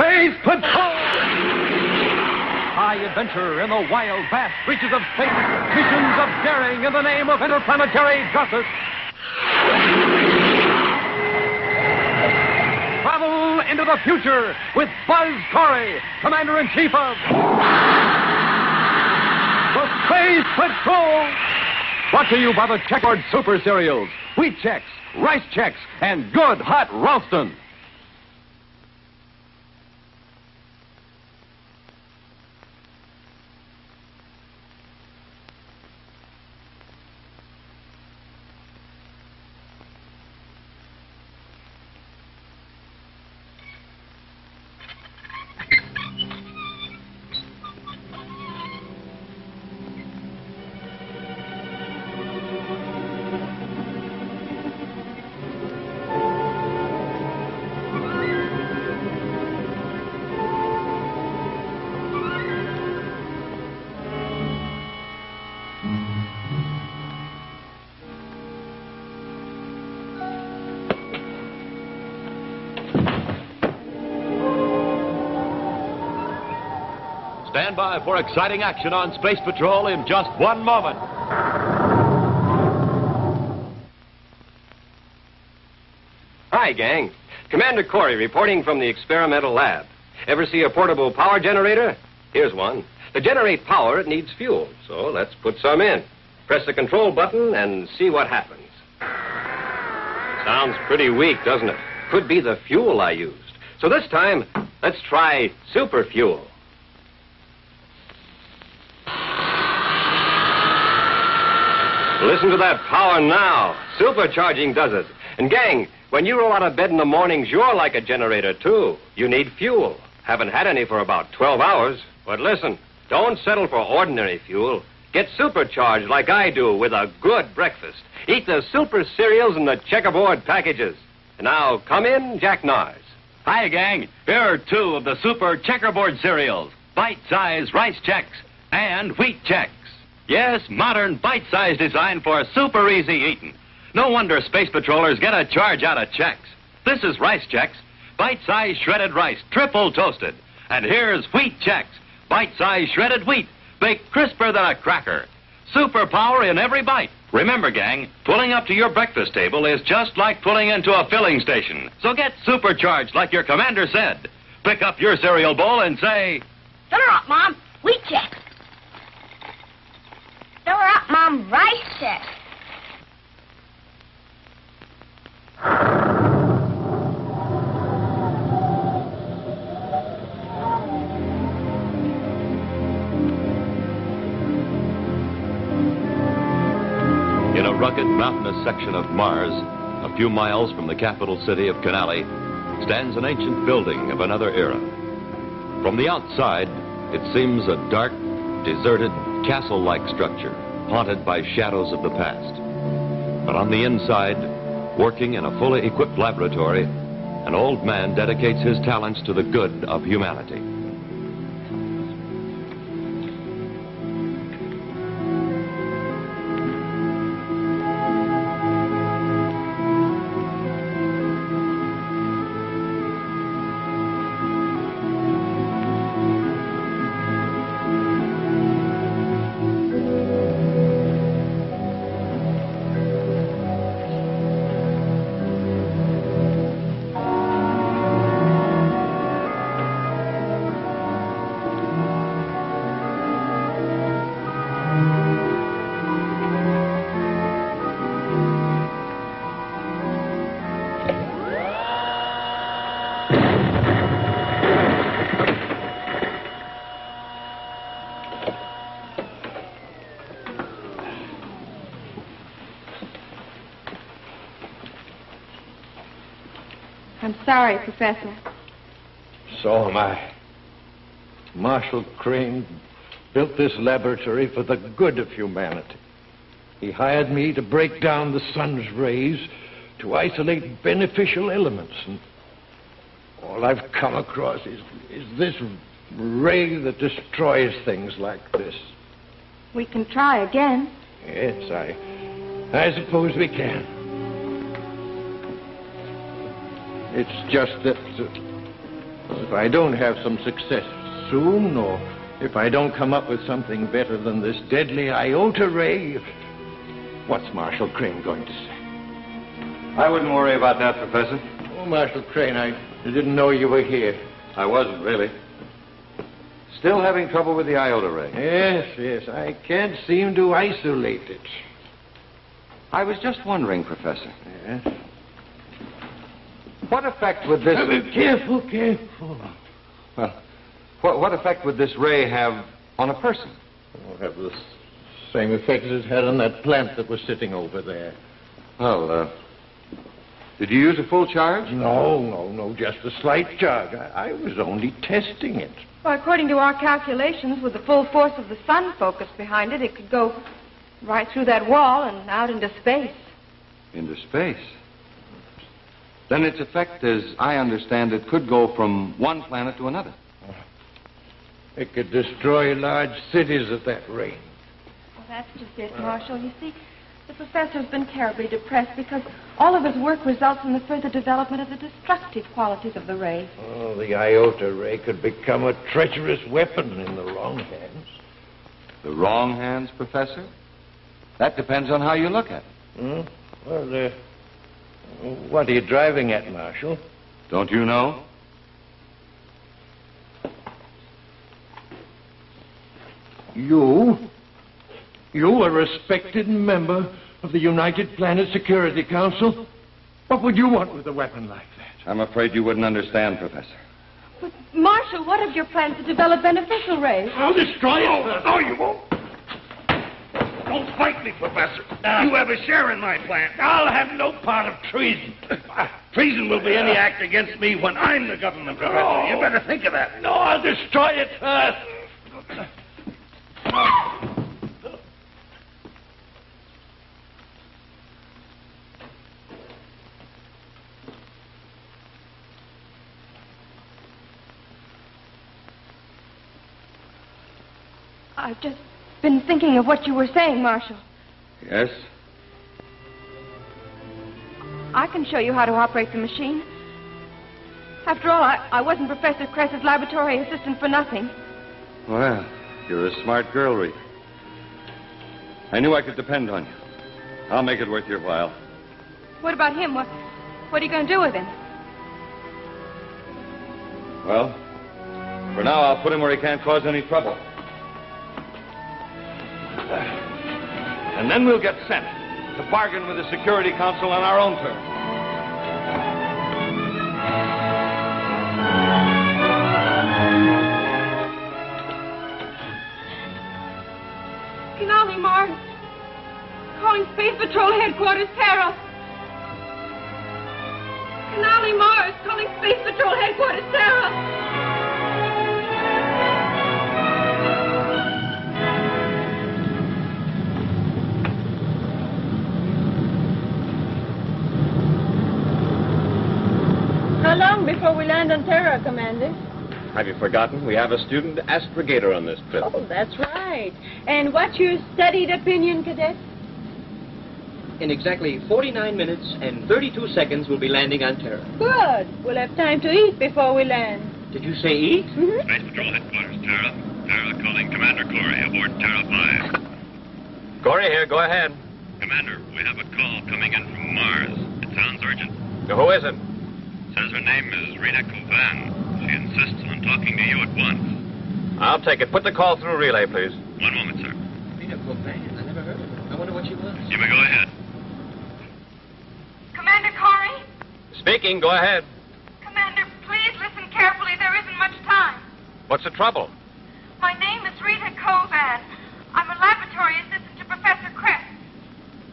Space Patrol! High adventure in the wild, vast reaches of space. Missions of daring in the name of interplanetary justice. Travel into the future with Buzz Corey, Commander-in-Chief of the Space Patrol. Brought to you by the Checkerboard Super Cereals, Wheat Chex, Rice Chex, and Good Hot Ralston. Stand by for exciting action on Space Patrol in just one moment. Hi, gang. Commander Corey reporting from the experimental lab. Ever see a portable power generator? Here's one. To generate power, it needs fuel, so let's put some in. Press the control button and see what happens. Sounds pretty weak, doesn't it? Could be the fuel I used. So this time, let's try super fuel. Listen to that power now. Supercharging does it. And gang, when you roll out of bed in the mornings, you're like a generator, too. You need fuel. Haven't had any for about 12 hours. But listen, don't settle for ordinary fuel. Get supercharged like I do with a good breakfast. Eat the super cereals in the checkerboard packages. And now, come in, Jack Nars. Hi, gang. Here are two of the super checkerboard cereals. Bite-sized Rice Chex and Wheat Chex. Yes, modern, bite-sized design for super easy eating. No wonder Space Patrollers get a charge out of Chex. This is Rice Chex, bite-sized shredded rice, triple toasted. And here's Wheat Chex, bite-sized shredded wheat, baked crisper than a cracker. Super power in every bite. Remember, gang, pulling up to your breakfast table is just like pulling into a filling station. So get supercharged like your commander said. Pick up your cereal bowl and say, "Fill her up, Mom. Wheat Chex. Fill her up, Mom. Rice Chex." in a rugged, mountainous section of Mars, a few miles from the capital city of Canali, stands an ancient building of another era. From the outside, it seems a dark, deserted, castle-like structure, haunted by shadows of the past. But on the inside, working in a fully equipped laboratory, an old man dedicates his talents to the good of humanity. I'm sorry, Professor. So am I. Marshal Crane built this laboratory for the good of humanity. He hired me to break down the sun's rays, to isolate beneficial elements. And all I've come across is this ray that destroys things like this. We can try again. Yes, I suppose we can. It's just that If I don't have some success soon, or if I don't come up with something better than this deadly iota ray, what's Marshal Crane going to say? I wouldn't worry about that, Professor. Oh, Marshal Crane, I didn't know you were here. I wasn't, really. Still having trouble with the iota ray. Yes, I can't seem to isolate it. I was just wondering, Professor. Yes? What effect would this... Careful. Well, what effect would this ray have on a person? It'll have the same effect as it had on that plant that was sitting over there. Well, did you use a full charge? No, just a slight charge. I was only testing it. Well, according to our calculations, with the full force of the sun focused behind it, it could go right through that wall and out into space. Into space? Then its effect, as I understand it, could go from one planet to another. It could destroy large cities at that rate. Well, that's just it, Marshal. You see, the professor's been terribly depressed because all of his work results in the further development of the destructive qualities of the ray. Oh, the iota ray could become a treacherous weapon in the wrong hands. The wrong hands, Professor? That depends on how you look at it. Well, what are you driving at, Marshal? Don't you know? You, a respected member of the United Planet Security Council? What would you want with a weapon like that? I'm afraid you wouldn't understand, Professor. But, Marshal, what of your plans to develop beneficial rays? I'll destroy it. No, you won't. Don't fight me, Professor. You have a share in my plan. I'll have no part of treason. Treason will be any act against me when I'm the government, Professor. You better think of that. No, I'll destroy it first. I've just been thinking of what you were saying, Marshal. Yes? I can show you how to operate the machine. After all, I wasn't Professor Kress's laboratory assistant for nothing. Well, you're a smart girl, Rita. I knew I could depend on you. I'll make it worth your while. What about him? What are you going to do with him? Well, for now, I'll put him where he can't cause any trouble. And then we'll get sent to bargain with the Security Council on our own terms. Canali Mars. Calling Space Patrol Headquarters, Terra. Canali Mars. Calling Space Patrol Headquarters, Terra. How long before we land on Terra, Commander? Have you forgotten? We have a student astrogator on this trip. Oh, that's right. And what's your studied opinion, Cadet? In exactly 49 minutes and 32 seconds, we'll be landing on Terra. Good. We'll have time to eat before we land. Did you say eat? Mm-hmm. Space Patrol Headquarters, Terra. Terra calling Commander Corey aboard Terra 5. Corey here, go ahead. Commander, we have a call coming in from Mars. It sounds urgent. Who is it? Says her name is Rita Covan. She insists on talking to you at once. I'll take it. Put the call through relay, please. One moment, sir. Rita Covan. I never heard of her. I wonder what she was. You may go ahead. Commander Corey? Speaking, go ahead. Commander, please listen carefully. There isn't much time. What's the trouble? My name is Rita Covan. I'm a laboratory assistant to Professor Kress.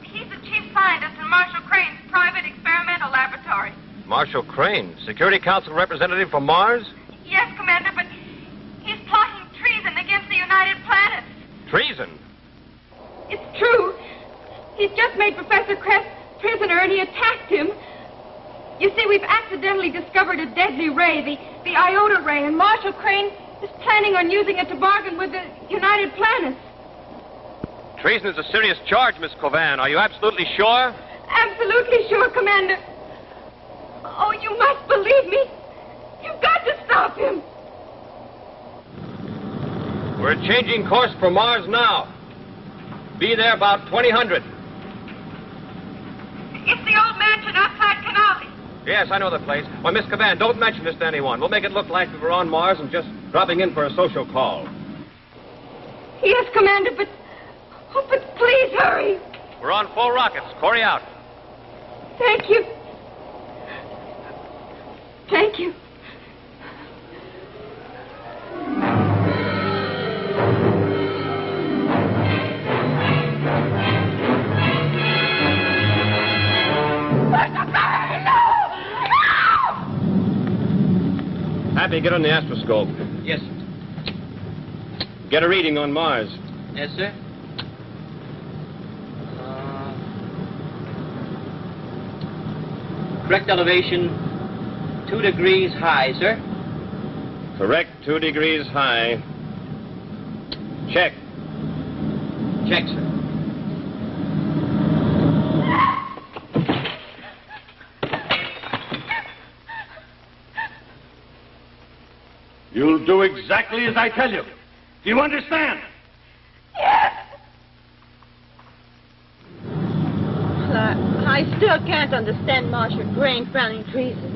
He's the chief scientist in Marshal Crane's private experimental laboratory. Marshal Crane, Security Council representative from Mars? Yes, Commander, but he's plotting treason against the United Planets. Treason? It's true. He's just made Professor Kress prisoner and he attacked him. You see, we've accidentally discovered a deadly ray, the iota ray, and Marshal Crane is planning on using it to bargain with the United Planets. Treason is a serious charge, Miss Covan. Are you absolutely sure? Absolutely sure, Commander. Oh, you must believe me. You've got to stop changing course for Mars now. Be there about 2000. It's the old mansion outside Canali. Yes, I know the place. Well, Miss Caban, don't mention this to anyone. We'll make it look like we were on Mars and just dropping in for a social call. Yes, Commander, but... Oh, but please hurry. We're on full rockets. Corey out. Thank you. Thank you. Happy, get on the astroscope. Yes. Get a reading on Mars. Yes, sir. Correct elevation, 2 degrees high, sir. Correct, 2 degrees high. Check. Check, sir. You'll do exactly as I tell you. Do you understand? Yes. I still can't understand Marshal Crane frowning treason.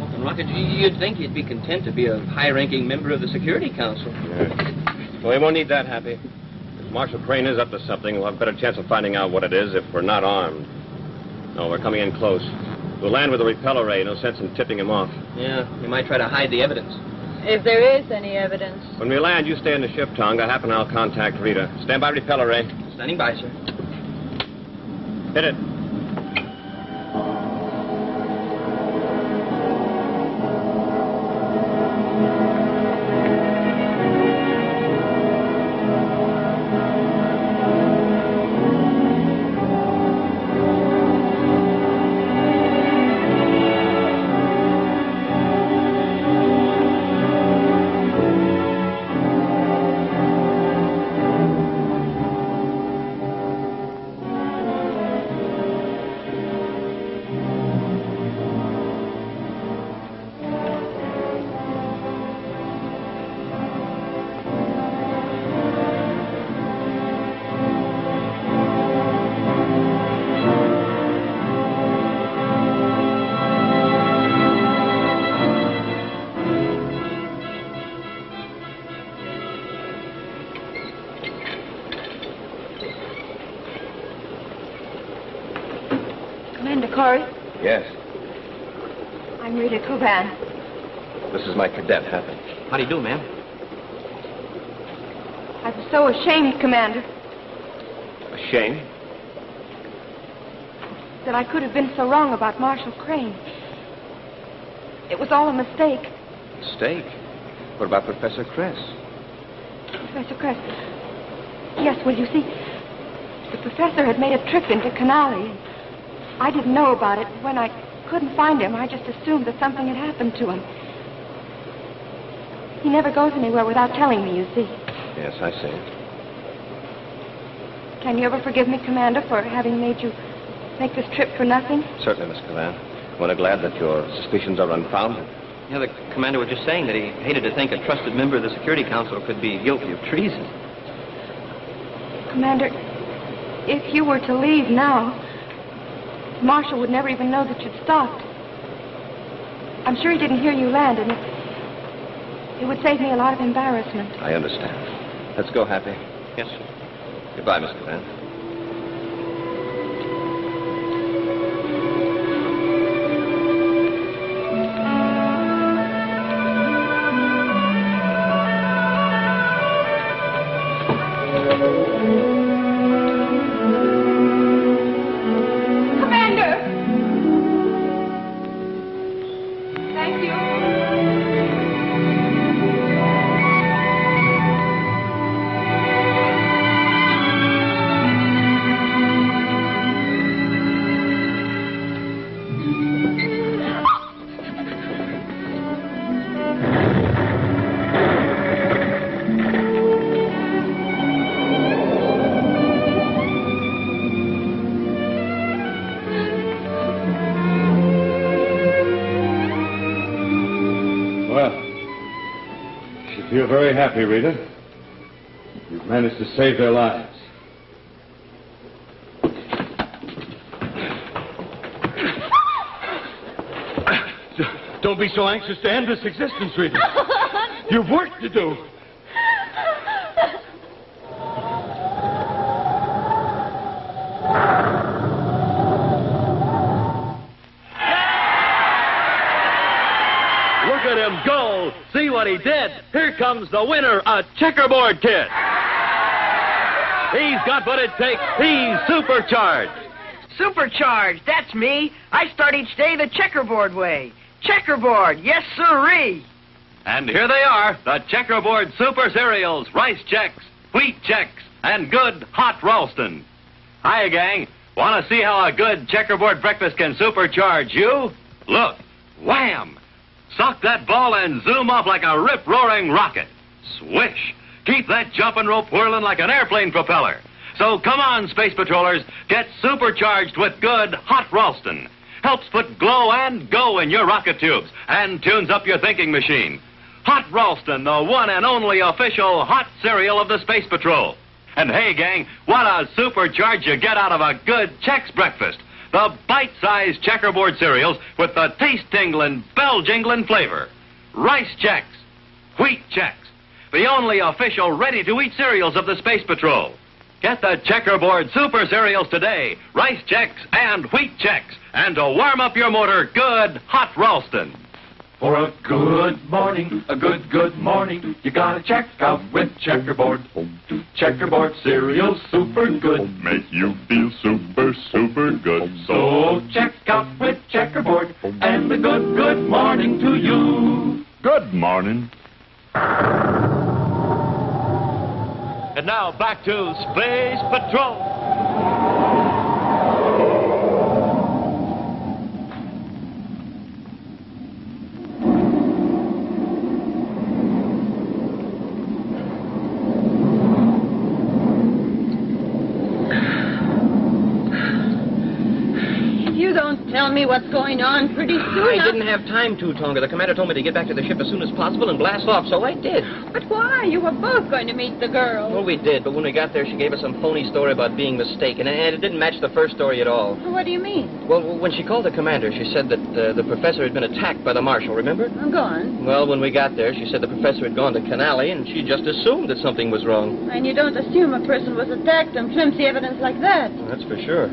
Well, Rocket, you'd think he'd be content to be a high-ranking member of the Security Council. Yeah. Well, we won't need that, Happy. If Marshal Crane is up to something, we'll have a better chance of finding out what it is if we're not armed. No, we're coming in close. We'll land with a repel array. No sense in tipping him off. Yeah, we might try to hide the evidence. If there is any evidence. When we land, you stay in the ship, Tonga. Hap and I'll contact Rita. Stand by repel array. Standing by, sir. Hit it. Commander Corey, Yes. I'm Rita Coban. This is my cadet, Happy. How do you do, ma'am? I was so ashamed, Commander, Ashamed? that I could have been so wrong about Marshal Crane. It was all a mistake. Mistake? What about Professor Kress? Professor Crest. Yes, well, you see, the professor had made a trip into Canali. I didn't know about it. When I couldn't find him, I just assumed that something had happened to him. He never goes anywhere without telling me, you see. Yes, I see. Can you ever forgive me, Commander, for having made you make this trip for nothing? Certainly, Miss Cavan. I'm glad that your suspicions are unfounded. Yeah, the commander was just saying that he hated to think a trusted member of the Security Council could be guilty of treason. Commander, if you were to leave now, Marshal would never even know that you'd stopped. I'm sure he didn't hear you land, and it would save me a lot of embarrassment. I understand. Let's go, Happy. Yes, sir. Goodbye, Miss Cavan. Commander! Thank you. Well, you should feel very happy, Rita. managed to save their lives. Don't be so anxious to end this existence, Rita. You've work to do. Look at him go. See what he did. Here comes the winner, a checkerboard kid. He's got what it takes. He's supercharged. Supercharged, that's me. I start each day the checkerboard way. Checkerboard, yes sirree. And here they are, the checkerboard super cereals, rice checks, wheat checks, and good hot Ralston. Hiya, gang. Want to see how a good checkerboard breakfast can supercharge you? Look, wham! Sock that ball and zoom off like a rip-roaring rocket. Swish! Keep that jumping rope whirling like an airplane propeller. So come on, Space Patrollers, get supercharged with good hot Ralston. Helps put glow and go in your rocket tubes and tunes up your thinking machine. Hot Ralston, the one and only official hot cereal of the Space Patrol. And hey, gang, what a supercharge you get out of a good Chex breakfast. The bite-sized checkerboard cereals with the taste-tingling, bell-jingling flavor. Rice Chex, wheat Chex, the only official ready-to-eat cereals of the Space Patrol. Get the checkerboard super cereals today, Rice Chex and Wheat Chex, and to warm up your motor, good hot Ralston. For a good morning, a good morning, you gotta check out with checkerboard. Checkerboard cereal, super good. Make you feel super, super good. So check out with checkerboard, and a good morning to you. Good morning. And now back to Space Patrol. You don't tell me what's going on pretty soon. I didn't have time to, Tonga. The commander told me to get back to the ship as soon as possible and blast off, so I did. But why? You were both going to meet the girl. Well, we did, but when we got there, she gave us some phony story about being mistaken, and it didn't match the first story at all. What do you mean? Well, when she called the commander, she said that the professor had been attacked by the marshal, remember? Go on. Well, when we got there, she said the professor had gone to Canale, and she just assumed that something was wrong. And you don't assume a person was attacked on flimsy evidence like that. Well, that's for sure.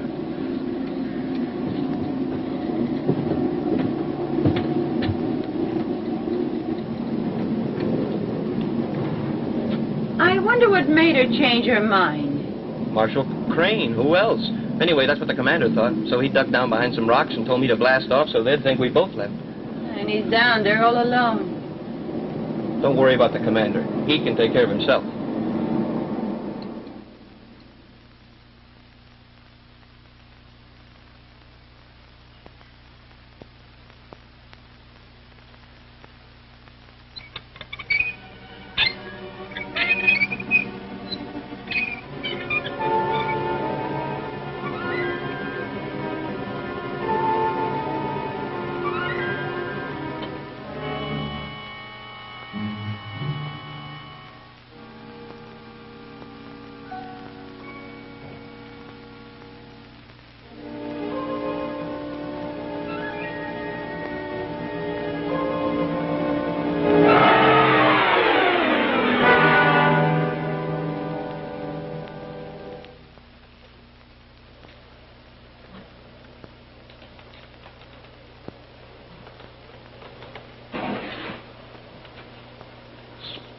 I wonder what made her change her mind. Marshal Crane, who else? Anyway, that's what the commander thought. So he ducked down behind some rocks and told me to blast off so they'd think we both left. And he's down there all alone. Don't worry about the commander. He can take care of himself.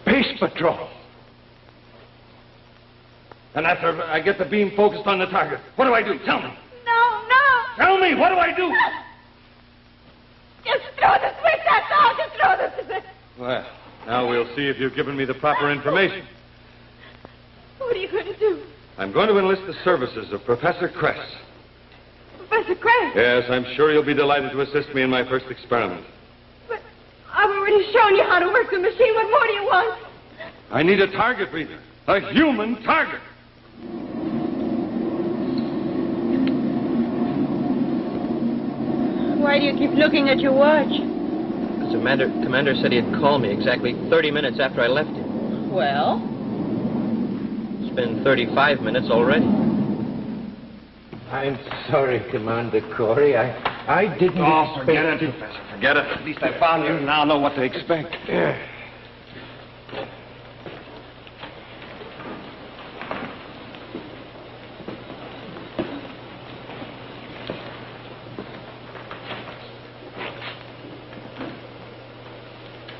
Space Patrol. And after I get the beam focused on the target, what do I do? Tell me. No. Tell me, what do I do? Just throw the switch, that's all. Just throw the switch. Well, now we'll see if you've given me the proper information. What are you going to do? I'm going to enlist the services of Professor Kress. Professor Crane? Yes, I'm sure you'll be delighted to assist me in my first experiment. But I've already shown you how to work the machine. What more do you want? I need a target, Rita. A human target. Why do you keep looking at your watch? The commander said he'd call me exactly 30 minutes after I left him. Well? been 35 minutes already. I'm sorry, Commander Corey. I didn't expect... forget it, Professor. Forget it. At least I found you. Now I know what to expect.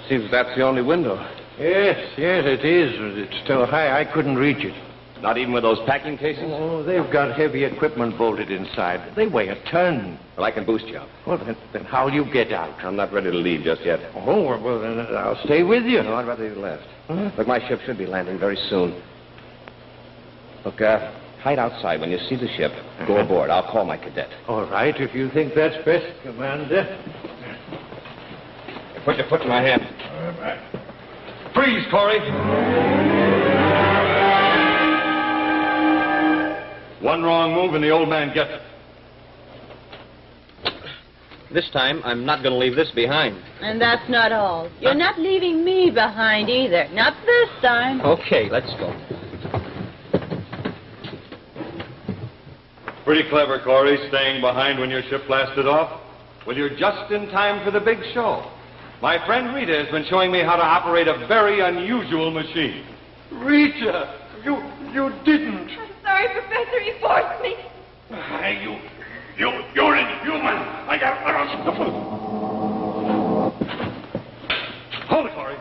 Seems that's the only window. Yes, it is. It's so high I couldn't reach it. Not even with those packing cases? Oh, they've got heavy equipment bolted inside. They weigh a ton. Well, I can boost you up. Well, then how'll you get out? I'm not ready to leave just yet. Oh, well, then I'll stay with you. No, I'd rather you left. Huh? Look, my ship should be landing very soon. Look, hide outside. When you see the ship, go aboard. I'll call my cadet. All right, if you think that's best, Commander. Put your foot in my hand. All right. Freeze, Corey. One wrong move and the old man gets it. This time, I'm not going to leave this behind. And that's not all. You're not leaving me behind either. Not this time. Okay, let's go. Pretty clever, Corey, staying behind when your ship blasted off. Well, you're just in time for the big show. My friend Rita has been showing me how to operate a very unusual machine. Rita, you didn't. I'm sorry, Professor. He forced me. You're inhuman. I got... Hold it, Corey.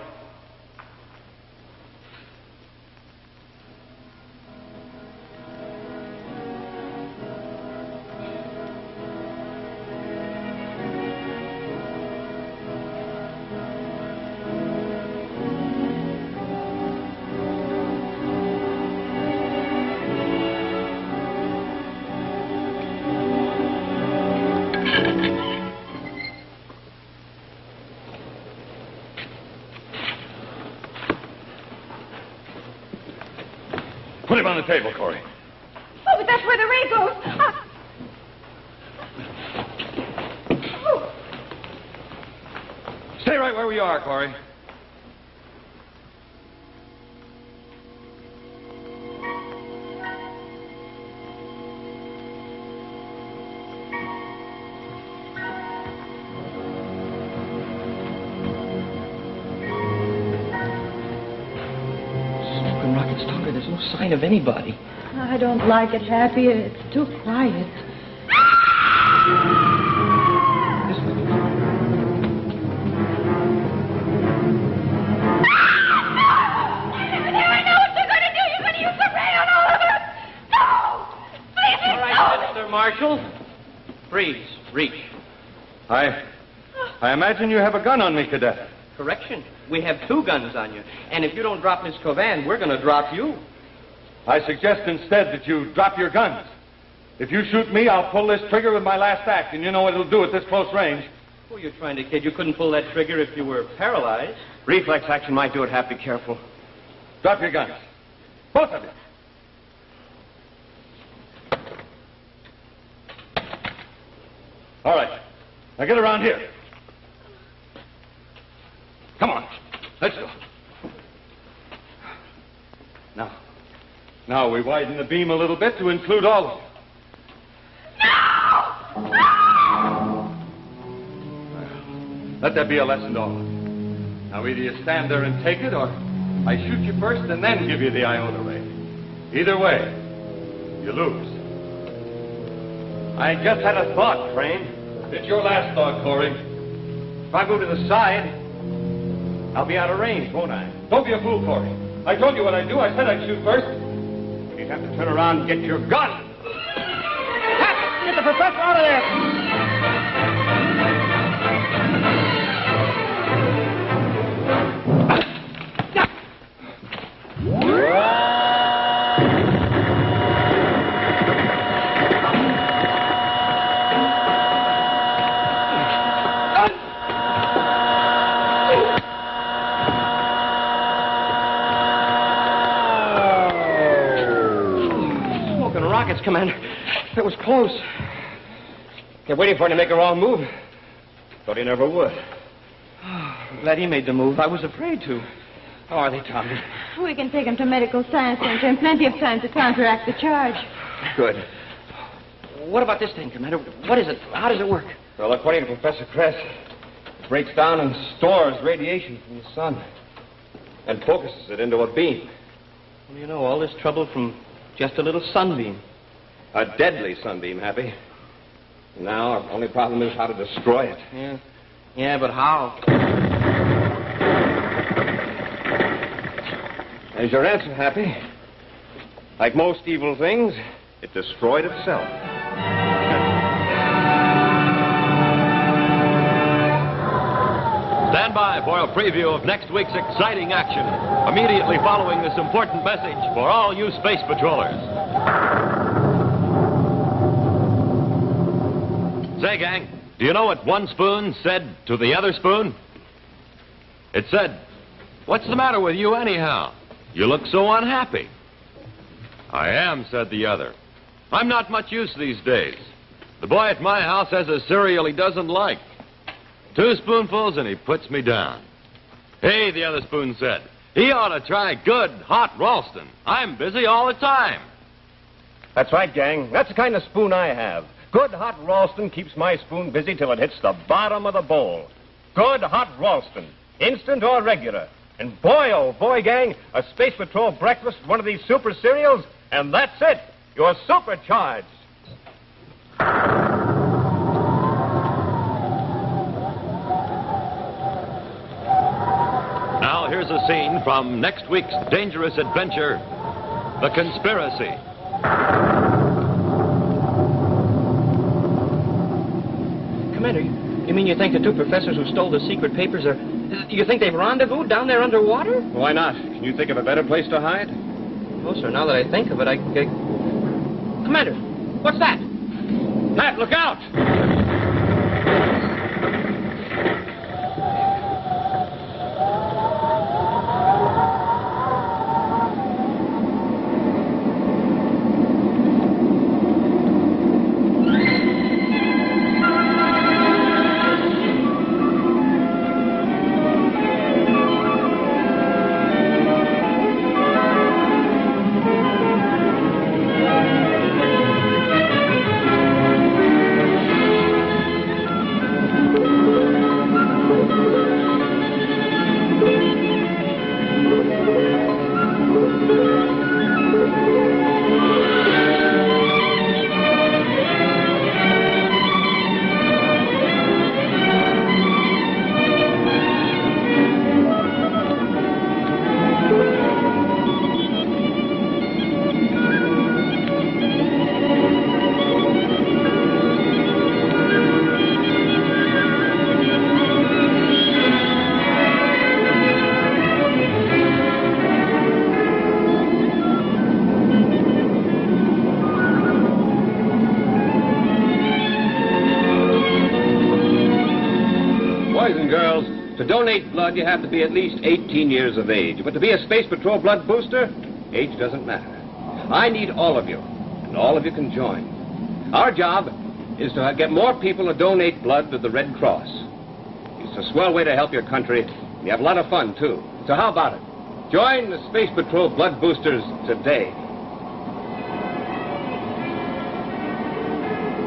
Put him on the table, Corey. Oh, but that's where the ray goes. Oh. Stay right where we are, Corey. There's no sign of anybody. I don't like it, Happy. It's too quiet. This way. I know what you're going to do. You're going to use the ray on all of us. No! Please, All right, Mr. Marshal. Freeze. Reach. I imagine you have a gun on me, Cadet. Correction. We have 2 guns on you. And if you don't drop Miss Covan, we're going to drop you. I suggest instead that you drop your guns. If you shoot me, I'll pull this trigger with my last act, and you know what it'll do at this close range. Who are you trying to kid? You couldn't pull that trigger if you were paralyzed. Reflex action might do it. Have to be careful. Drop your guns. Both of you. All right. Now get around here. Come on. Let's go. Now we widen the beam a little bit to include all of you. No! No! Let that be a lesson to all of you. Now either you stand there and take it, or I shoot you first and then give you the iota ray. Either way, you lose. I just had a thought, Crane. It's your last thought, Corey. If I move to the side, I'll be out of range, won't I? Don't be a fool, Corey. I told you what I'd do. I said I'd shoot first. You'd have to turn around and get your gun. Get the professor out of there. Rockets, Commander. That was close. Kept waiting for him to make a wrong move. Thought he never would. I'm glad he made the move. I was afraid to. How are they, Tommy? We can take him to medical science center in plenty of time to counteract the charge. Good. What about this thing, Commander? What is it? How does it work? Well, according to Professor Kress, it breaks down and stores radiation from the sun and focuses it into a beam. Well, you know, all this trouble from just a little sunbeam. A deadly sunbeam, Happy. Now, our only problem is how to destroy it. Yeah, but how? There's your answer, Happy. Like most evil things, it destroyed itself. Stand by for a preview of next week's exciting action, immediately following this important message for all you space patrollers. Say, gang, do you know what one spoon said to the other spoon? It said, "What's the matter with you anyhow? You look so unhappy." "I am," said the other. "I'm not much use these days. The boy at my house has a cereal he doesn't like. 2 spoonfuls and he puts me down." "Hey," the other spoon said, "he ought to try good, hot Ralston. I'm busy all the time." That's right, gang. That's the kind of spoon I have. Good hot Ralston keeps my spoon busy till it hits the bottom of the bowl. Good hot Ralston, instant or regular. And boy, oh boy, gang, a Space Patrol breakfast with one of these super cereals, and that's it. You're supercharged. Now here's a scene from next week's dangerous adventure, The Conspiracy. Commander, you mean you think the 2 professors who stole the secret papers are... You think they've rendezvoused down there underwater? Why not? Can you think of a better place to hide? Oh, sir, now that I think of it, Commander, what's that? Pat, look out! To donate blood, you have to be at least 18 years of age. But to be a Space Patrol blood booster, age doesn't matter. I need all of you, and all of you can join. Our job is to get more people to donate blood to the Red Cross. It's a swell way to help your country. You have a lot of fun, too. So how about it? Join the Space Patrol blood boosters today.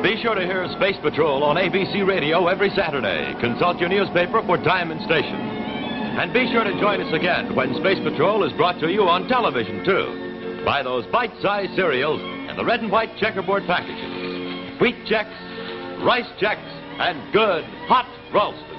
Be sure to hear Space Patrol on ABC Radio every Saturday. Consult your newspaper for time and station. And be sure to join us again when Space Patrol is brought to you on television, too. Buy those bite-sized cereals and the red and white checkerboard packages. Wheat checks, rice checks, and good hot Ralston.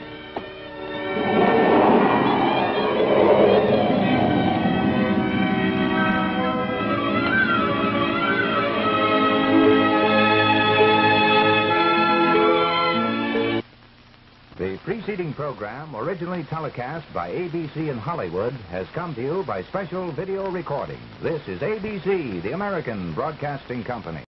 The preceding program, originally telecast by ABC in Hollywood, has come to you by special video recording. This is ABC, the American Broadcasting Company.